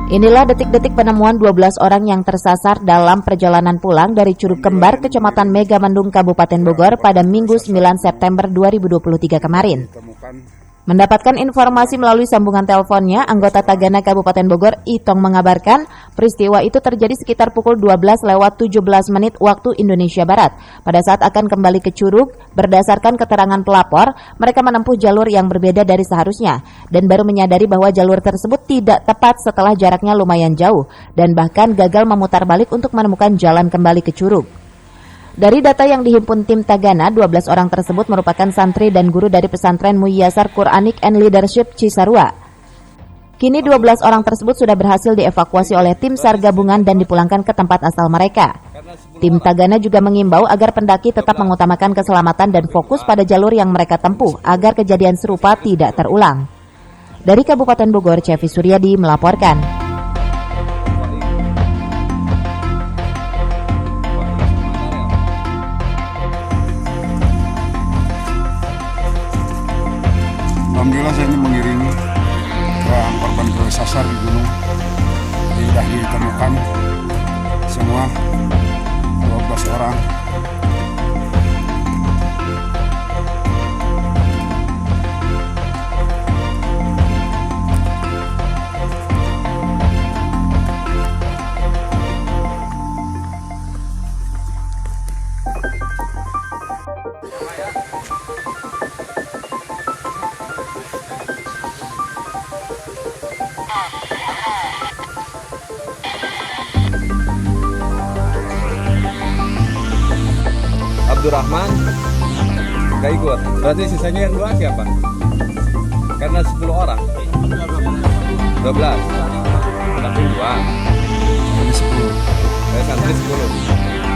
Inilah detik-detik penemuan 12 orang yang tersasar dalam perjalanan pulang dari Curug Kembar, Kecamatan Megamendung, Kabupaten Bogor pada Minggu 9 September 2023 kemarin. Mendapatkan informasi melalui sambungan teleponnya, anggota Tagana Kabupaten Bogor, Itong, mengabarkan peristiwa itu terjadi sekitar pukul 12:17 waktu Indonesia Barat. Pada saat akan kembali ke Curug, berdasarkan keterangan pelapor, mereka menempuh jalur yang berbeda dari seharusnya dan baru menyadari bahwa jalur tersebut tidak tepat setelah jaraknya lumayan jauh dan bahkan gagal memutar balik untuk menemukan jalan kembali ke Curug. Dari data yang dihimpun tim Tagana, 12 orang tersebut merupakan santri dan guru dari pesantren Muyassar Quranic and Leadership Cisarua. Kini 12 orang tersebut sudah berhasil dievakuasi oleh tim SAR gabungan dan dipulangkan ke tempat asal mereka. Tim Tagana juga mengimbau agar pendaki tetap mengutamakan keselamatan dan fokus pada jalur yang mereka tempuh agar kejadian serupa tidak terulang. Dari Kabupaten Bogor, Cevi Suryadi melaporkan. Alhamdulillah saya ini mengiringi korban tersasar di gunung. Sudah ditemukan semua 12 orang. Abdurrahman gak ikut, berarti sisanya yang 2 siapa? Karena 10 orang 12 tapi 2 Ini 10. saya santri 10.